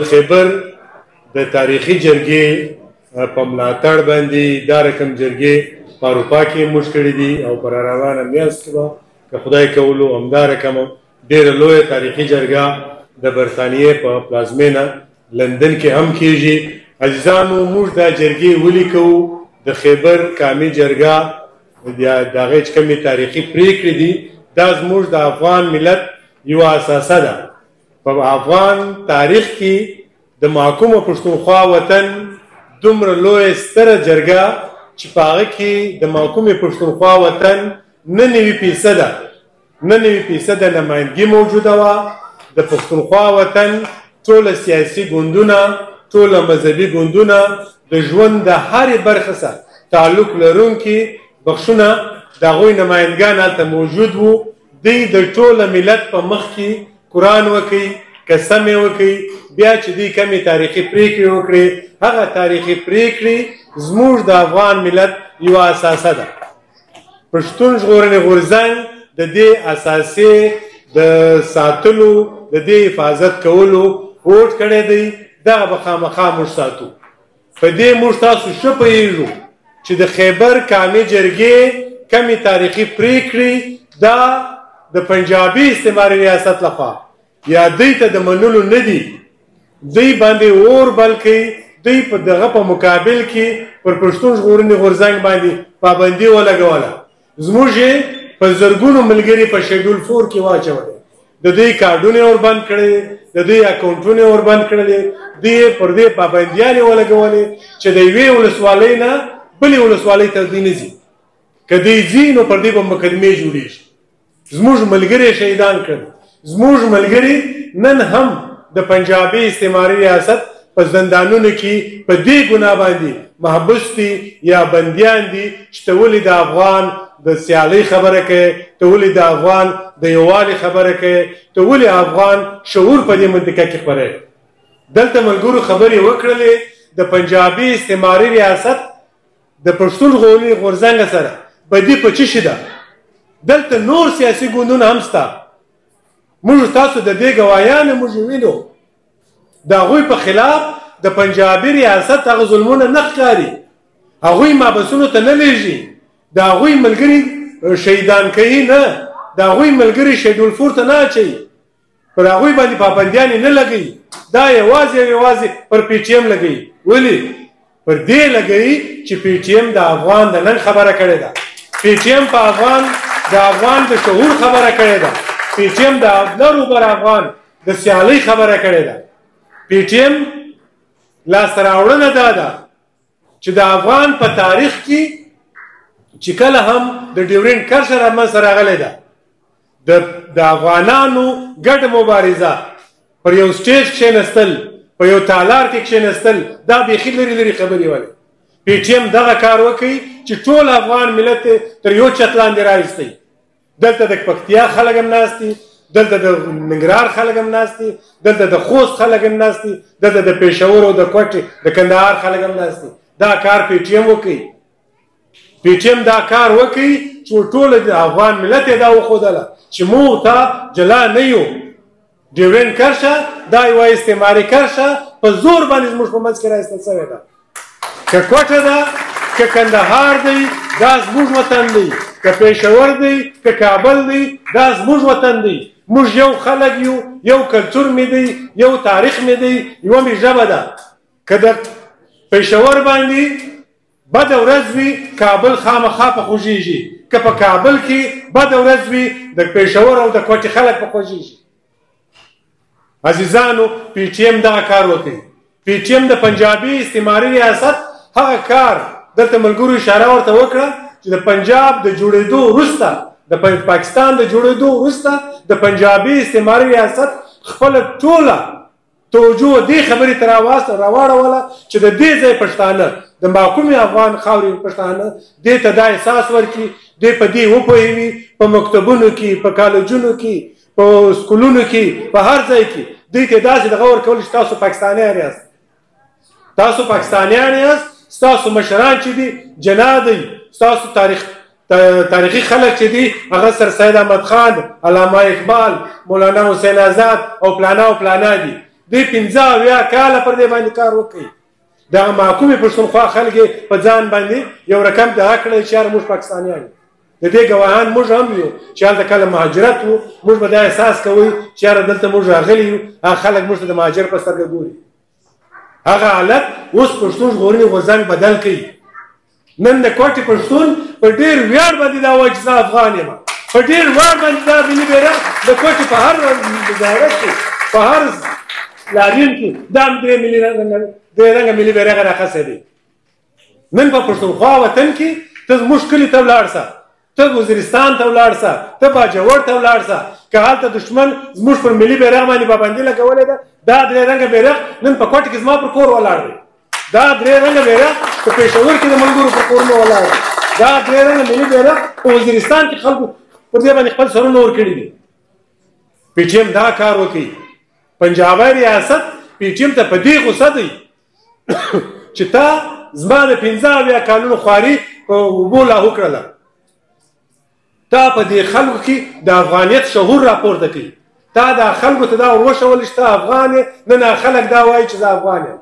خیبر د تاریخي جرګې په ملاتړ باندې دا رقم جرګې په اروپا کې موږ کړي دي او په راروانه میاشت کې به که خدای کولو همدا رقم ډېره لویه تاریخي جرګه د برطانیې په پلازمینه لندن کې هم کیږي. عزیزانو موږ دا جرګې ولې کوو؟ د خیبر کامې جرګه یا د هغې چې کومې تاریخي پرېکړې دي دا زموږ د افغان ملت یوه اساسه ده. په افغان تاریخ کې د محکومه پښتونخوا وطن دومره لویه ستره جرګه چې په هغه کې د محکومې پښتونخوا وطن 99% نمایندګي موجوده وه. د پښتونخوا وطن ټوله سیاسي ګوندونه، ټوله مذهبي ګوندونه، د ژوند د هرې برخې سره تعلق لرونکي بخشونه د هغوی نمایندګان هلته موجود وو. دوی د ټوله ملت په مخ کې قرآن وکړي، قسم یې وکړي، بیا چې دوی کمې تاریخي پرېکړې وکړي، هغه تاریخي پرېکړې زموږ د افغان ملت یوه اساسه ده. پښتون ژغورنې غورځنګ د دې اساسې د ساتلو، د دې حفاظت کولو هوډ کړی دی. دغه به خامخا موږ ساتو. په دې موږ تاسو ښه پوهېږو چې د خیبر کامې جرګې کمې تاریخي پرېکړې دا د پنجابي استعماري ریاست لخوا یا دوی ته د منلو نه دي. دوی باندې اور بل کوي، دوی په دغه په مقابل کې پر پښتون ژغورنې غورځنګ باندې پابندي ولګوله. زموږ یې په زرګونو ملګري په شیډول 4 کې واچولې. د دوی کارډونه ور بند کړي، د دوی اکاونټونه ور بند کړلې، دوی پر دې پابندیانې ولګولې چې د یوې ولسوالۍ نه بلې ولسوالۍ ته دوی نه ځي. که دوی ځي نو پر دې به مقدمې جوړېږي. زموږ ملګري شهیدان کړل. زموږ ملګري نن هم د پنجابي استعماري ریاست په زندانونو کې په دې ګناه باندې محبوس دي یا بندیان دي چې ته ولې د افغان د سیالۍ خبره کوې، ته ولې د افغان د یووالي خبره کوې، ته ولې افغان شعور په دې منطقه کې خپروې. دلته ملګرو خبرې وکړلې د پنجابي استعماري ریاست د پښتون ژغورنې غورځنګ سره بدي په څه شي ده؟ دلته نور سیاسي ګوندونه هم شته. موږ تاسو د دې ګواهیان موږ وینو. د هغوی په خلاف د پنجابي ریاست هغه ظلمونه نه ښکاري. هغوی محبسونو ته نه لیږي. د هغوی ملګري شهیدان کوي نه. د هغوی ملګري شیډول 4 ته نه اچوي. پر هغوی باندې پابندیانې نه لګوي. دا یوازې پر پی ټي ایم لګوي. ولې؟ پر دې لګوي چې پی ټي ایم د افغان د نن خبره کړې ده. پی ټي ایم په د افغان د شعور خبره کړې ده. پی ټي ایم د لرو بر افغان د سیالۍ خبره کړې ده. پی ټي ایم لاسته راوړنه دا ده چې د افغان په تاریخ کې چې کله هم د ډیورنډ کرښه رامنځته راغلې ده، د افغانانو ګډه مبارزه پر یو سټیج کښېنستل، په یو تالار کې کښېنستل، دا بیخي لرې خبرې ولې. پی ټي ایم دغه کار وکړي چې ټول افغان ملت تر یو چت لاندې راوستی. دلته د پکتیا خلک هم ناست دي، دلته د ننګرهار خلک هم ناست دي، دلته د خوست خلک هم ناست دي، دلته د پېښور او د کوټې د کندهار خلک هم ناست دي. دا کار پی ټي ایم وکړي. پی ټي ایم دا کار وکړي چې ټول د افغان ملت یې دا وښودله چې موږ ته جلا نه یو. ډیورنډ کرښه دا یوه استعماري کرښه په زور باندې زموږ په منځ کې راایستل شوې ده. که کوټه ده، که کندهار دی، دا زموږ وطن دی. که پېښور دی، که کابل دی، دا زموږ وطن دی. موږ یو خلک یو، یو کلتور مې دی، یو تاریخ مې دی، یوه مې ژبه ده. که د پېښور باندې بده ورځ وي، کابل خامخا په خوږېږي. که په کابل کې بده ورځ وي، د پېښور او د کوټې خلک په خوږېږي. عزیزانو پی ټي ایم دغه کار وکړي. پی ټي ایم د پنجابي استعماري ریاست هغه کار دلته ملګرو اشاره ورته وکړه چې د پنجاب د جوړېدو وروسته، د پاکستان د جوړېدو وروسته د پنجابي استعماري ریاست خپله ټوله توجه دې خبرې ته راواړوله چې د دې ځای پښتانه، د محکومې افغان خاورې پښتانه دې ته دا احساس ورکړي، دې په دې وپوهوي، په مکتبونو کې، په کالجونو کې، په سکولونو کې، په هر ځای کې دوی ته داسې دغه ورکول چې تاسو پاکستانیان یاست. تاسو پاکستانیان یاست. ستاسو مشران چې دي جنا دی. ستاسو تاریخي خلک چې دي هغه سر سید احمد خان، علامه اقبال، مولانا حسین آزاد او پلانا دي. دوی 15 کاله پر دې باندې کار وکړي. دغه محکومې پښتونخوا خلک یې په ځان باندې یو رقم دغه کړی چې یاره موږ پاکستانیان یو. د دې ګواهان موږ هم یو چې هلته کله مهاجرت وو موږ به دا احساس کوئ چې یاره دلته موږ راغلي یو، هغه خلک موږ ته د مهاجر په سترګه ګوري. هغه حالت اوس پښتون ژغورنې غورځنګ بدل کوي. نن د کوټې پښتون په ډېر ویاړ باندې دا وایي چې زه افغان یم، په ډېر ویاړ باندې دا ملي بیرغ د کوټې په هر وزارت کې په هر لاریون کې دا هم درې رنګه ملي بیرغ راخڅی دی. نن په پښتونخوا وطن کې ته زموږ کلي ته ولاړ شه، ته وزیرستان ته ولاړ شه، ته باجوړ ته ولاړ شه، که هلته دښمن زموږ پر ملي بیرغ باندې پابندي لګولې ده، دا درې رنګه بیرغ نن په کوټه کې زما پر کور ولاړ دی. دا درې رنګه بیرغ په پېښور کې د ملګرو پر کورونه ولاړ دی. دا درې رنګه ملي بیرغ په وزیرستان کې خلکو پر دې باندې خپل سرونه ورکړي دي. پی ټي ایم دا کار وکړي. پنجابی ریاست پی ټي ایم ته په دې غوسه دی چې تا زما د 15 کالونو خواري په اوبو لاهو کړله. تا په دې خلکو کې د افغانیت شعور راپورته کوي. تا دا خلکو ته دا وروښول چې ته افغان یې، نن خلک دا وایي چې زه افغان یم.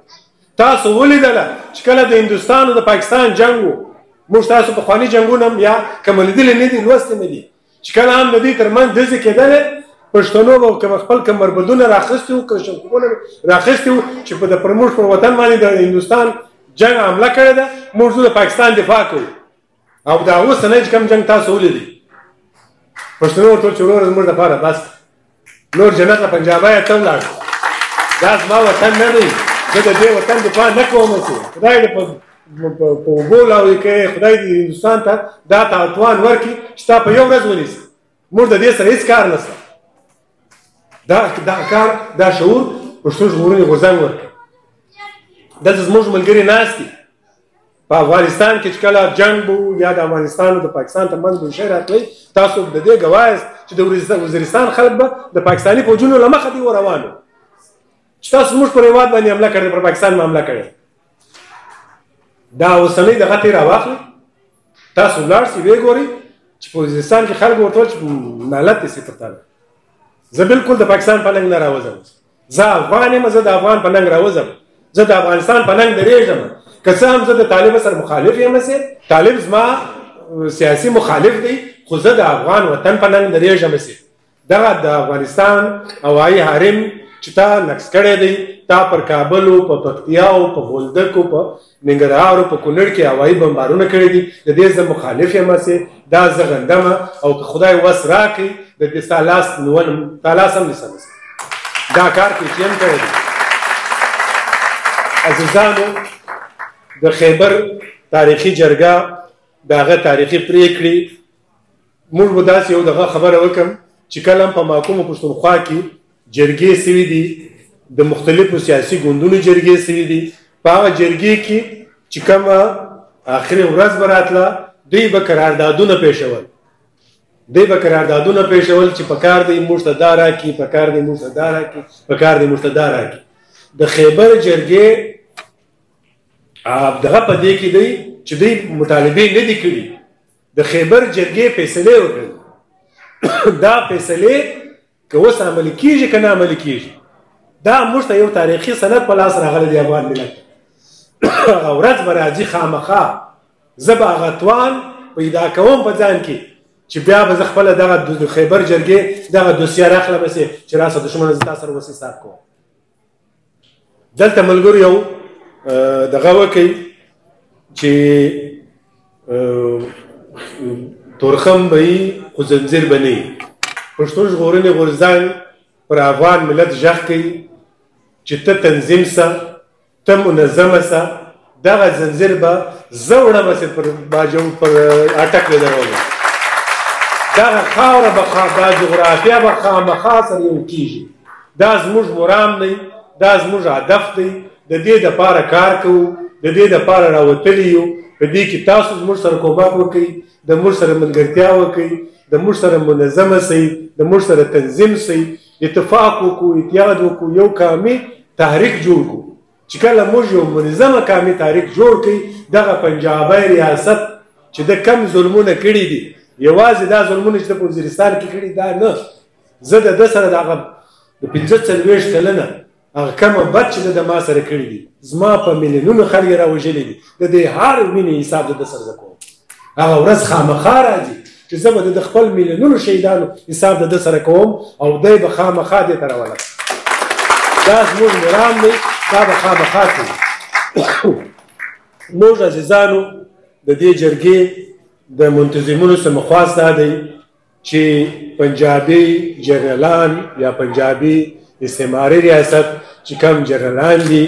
تاسو ولیدله چې کله د هندوستان او د پاکستان جنګ و، موږ تاسو پخواني جنګونه هم یا کوم لیدلي نه دي لوستي نه دي چې کله هم د دوی ترمنځ ډزې کېدلې، پښتنو به کوم خپل کمربندونه راخیستي وو، کلشنکوفونه راخیستي وو چې پر موږ پر وطن باندې د هندوستان جنګ حمله کړې ده، موږ د پاکستان دفاع کوو. او دا اوسنی چې کوم جنګ تاسو ولیدئ، پښتنو ورته وویل چې وروره زموږ دپاره بس نور جنت له پنجابیه ته ولاړ شو، دا زما وطن نه دی، زه د دې وطن دفاع نه کوم. خدای دې په اوبو لاوی کوي، خدای دې هندوستان ته دا توان ورکړي چې تا په یو ورځ ونیسي. موږ د دې سره هېڅ کار نشته. دا کار دا شعور پښتون ژغورنې غورځنګ ورکړي. دلته زموږ ملګري ناست دي په افغانستان کې چې کله جنګ و یا د افغانستان او د پاکستان ترمنځ به شی راتلی، تاسو د دې ګواه یاست چې د وزیرستان خلک به د پاکستاني فوجونو له مخه دي وروان وو چې تاسو زموږ پر هېواد باندې حمله کړې، پر پاکستان مې حمله کړې. دا اوسنۍ دغه ترې راواخلئ، تاسو ولاړ شئ ویې ګورئ چې په وزیرستان کې خلک ورته ویل چې نالت دې صفر تاله. زه بالکل د پاکستان په ننګ نه راوځم. زه افغان یم، زه د افغان په ننګ راوځم، زه د افغانستان په ننګ درېږم. که څه هم زه د طالب سره مخالف یم، طالب زما سیاسي مخالف دی، خو زه د افغان وطن په ننګ درېږم. دغه د افغانستان هوایي حرم چې تا نقص کړی دی، تا پر کابل او په پکتیا او په بولدک او په ننګرهار او په کونړ کې هوایي بمبارونه کړي دي. د دې زه مخالف یم، دا زه غندمه، او که خدای وس راکړي د دې ستا لاس نیولم، تا لاس هم نیسم. دا کار پی ټي ایم کړی دی. عزیزانو، د خیبر تاریخي جرګه د هغه تاریخي پرېکړې، موږ به داسې یو دغه خبره وکړم چې کله هم په محکومه پښتونخوا کې جرګې سوي دي، د مختلفو سیاسي ګوندونو جرګې سوي دي، په هغه جرګې کې چې کومه آخري ورځ به راتله، دوی به قراردادونه پېښول. دوی به قراردادونه پېښول چې پکار دی موږ ته دا راکړي، پکار دی موږ ته دا راکړي، پکار دی موږ ته دا راکړي. د خیبر جرګې دغه په دې کې دی چې دوی مطالبې نه دي کړي. د خیبر جرګې فیصلې وکړي. دا فیصلې که اوس عملي کېږي که نه عملي کېږي، دا موږ ته یو تاریخي سند په لاس راغلی دی افغان ملت. هغه ورځ به راځي خامخا، زه به هغه توان پیدا کوم په ځان کې چې بیا به زه خپله دغه د خیبر جرګې دغه دوسیه راخلم چې راسه دښمنه زه تا سره اوس حساب کوم. دلته ملګرو یو دغه وکړئ چې تورخم به وي خو زنځیر به نه وي. پښتون ژغورنې غورځنګ پر افغان ملت غږ کوي چې ته تنظیم سه، ته منظمه سه، دغه زنځیر به زه وړمه پر اټک به درولم. دغه خاوره به دا جغرافیه به خامخا سره یو کېږي. دا زموږ مرام دی، دا زموږ هدف دی. د دې دپاره کار کوو، د دې دپاره راوتلي یو. په دې کې تاسو زموږ سره کومک وکړئ، د موږ سره ملګرتیا وکړئ، د موږ سره منظمه سئ، د موږ سره تنظیم سئ، اتفاق وکړو، اتحاد وکړو، یو قومي تحریک جوړ کړو. چې کله موږ یو منظمه قومي تحریک جوړ کړئ، دغه پنجابی ریاست چې د کم ظلمونه کړي دي، یوازې دا ظلمونه چې د په وزیرستان کې کړي دا نه، زه د ده سره دغه د 45 کلنه هغه کومه بد چې د ما سره کړي دي زما په میلیونونو خلک یې راوژلي دي د دې هر وینې حساب د ده سره زه کوم هغه ورځ خامخا راځي چې زه به د خپل میلیونونو شهیدانو حساب د ده سره کوم او دی به خامخا دې ته راولم دا زموږ مرام دی دا به خامخا کوي موږ عزیزانو د دې جرګې د منتظمینو څخه مخواست دا دی چې پنجابي جنرالان یا پنجابي استعماري ریاست چې کوم جنرالان دي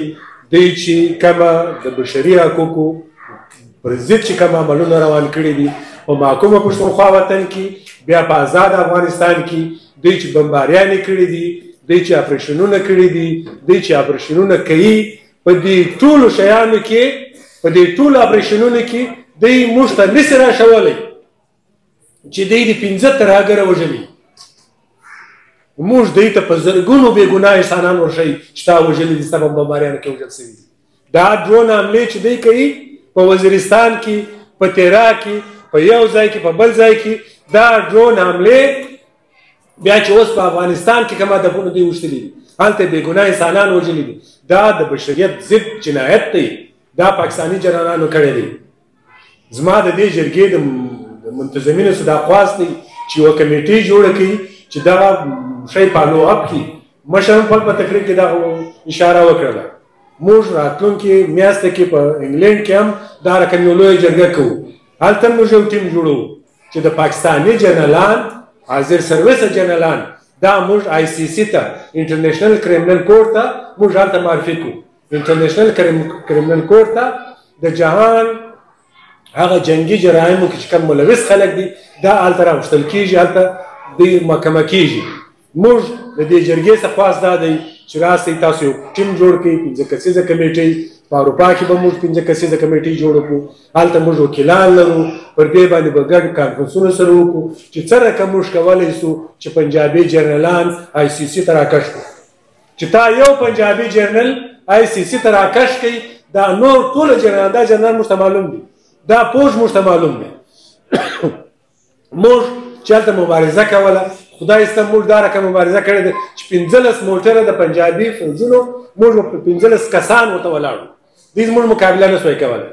دوی چې کومه د بشري حقوقو پر ضد چې کوم عملونه روان کړي دي په محکومه پښتونخوا وطن کې بیا په آزاد افغانستان کې دوی چې بمباریانې کړي دي دوی چې اپریشنونه کړي دي دوی چې اپریشنونه کوي په دې ټولو شیانو کې په دې ټولو اپریشنونو کې دوی موږ ته نسي راښولی چې دوی د 15 ترهګره وژلي موږ دوی ته په زرګونو بې ګناه انسانان ورښیي چې تا وژلي دي ستا په بمباریانو کې وژل سوي دي دا ډرون حملې چې دوی کوي په وزیرستان کې په تیرا کې په یو ځای کې په بل ځای کې دا ډرون حملې بیا چې اوس په افغانستان کې کوم هدفونه دوی وشتلي دي هلته بې ګناه انسانان وژلي دي دا د بشریت ضد جنایت دی دا پاکستاني جنرالانو کړی دی زما د دې جرګې د منتظمینو څخه دا خواست دی چې یوه کمیټې جوړه کړي چې دغه شی فالو اپ کړي مشر هم خپل په تقریر کې دا اشاره وکړله موږ راتلونکې میاشته کې په انګلینډ کې هم دا رقم یو لویه جرګه کوو هلته موږ یو ټیم جوړوو چې د پاکستاني جنرالان حاضر سرویسه جنرالان دا موږ آی سی سی ته انټرنیشنل کریمینل کورټ ته موږ هلته معرفي کړو انټرنیشنل کریمینل کورټ ته د جهان هغه جنگي جرایمو کې چې کوم ملوث خلک دي دا هلته راوستل کېږي هلته دوی محکمه کېږي موږ د دې جرګې څخه خواست دا دی چې راسئ تاسو یو ټیم جوړ کړئ 15 کسیزه کمیټۍ په اروپا کې به موږ 15 کسیزه کمیټۍ جوړه کړو هلته موږ وکیلان لرو پر دې باندې به ګډ کانفرنسونه سره وکړو چې څه رقم موږ کولی سو چې پنجابي جنرالان آی سی سی ته راکش کړو چې تا یو پنجابي جنرال آی سی سی ته راکش کوي دا نور ټول جنرالان دا جنرال موږ ته معلوم دي دا پوج موږ ته معلوم دی موږ چې هلته مبارزه کوله خدای سته موږ دا رقم مبارزه کړې ده چې 15 موټره د پنجابي فوجونو موږ په 15 کسان ورته ولاړو دوی زموږ مقابله نه سوی کولی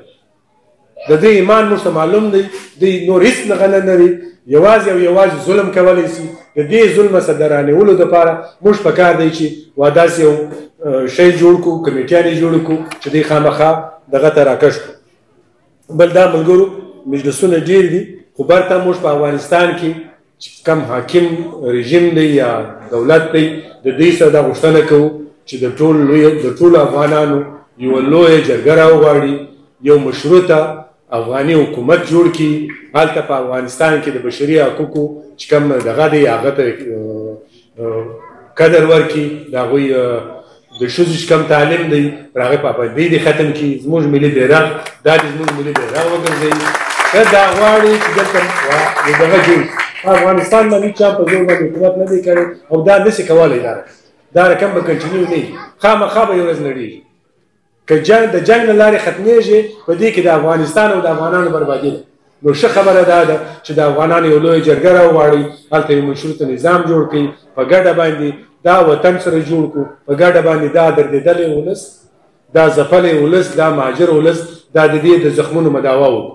د دې ایمان موږ ته معلوم دی دوی نور هېڅ نه نه لري یوازې او یوازې ظلم کولی شي د دې ظلمه څخه د رانیولو دپاره موږ په کار دی چې داسې یو شی جوړ کړو کمیټیان یې جوړ کړو چې دوی خامخا دغه ته راکش کړو بل دا ملګرو مجلسونه ډېر دي خو برته موږ په افغانستان کې چې کم حاکم رژیم دی یا دولت دی د دوی سره دا غوښتنه کوو چې د ټولو افغانانو یوه لویه جرګه راوغواړي یو مشروطه افغاني حکومت جوړ کړي هلته په افغانستان کې د بشري حقوقو چې کوم دغه دی هغه ته قدر ورکړي د هغوی د ښځو چې کوم تعلیم دی پر هغې پابندۍ دې ختم کړي زموږ ملي بیرغ دا دې زموږ ملي بیرغ وګرځوي که دا غواړي چې دلته دغه جوړ افغانستان باندې چا په زور باندې حکومت نه دی کړی او دا نسي کولی دا رقم به کنټینیو نه وي خامخا به یو ورځ نړېږي که د جنګ له لارې ختمېږي په دې کې د افغانستان او د افغانانو بربادي ده نو ښه خبره دا ده چې د افغانانو یو لویه جرګه راوغواړئ هلته یو مشروطه نظام جوړ کړئ په ګډه باندې دا وطن سره جوړ کړو په ګډه باندې دا دردېدلی ولس دا ځپلی ولس دا مهاجر ولس دا د دې د زخمونو مداوا وکړو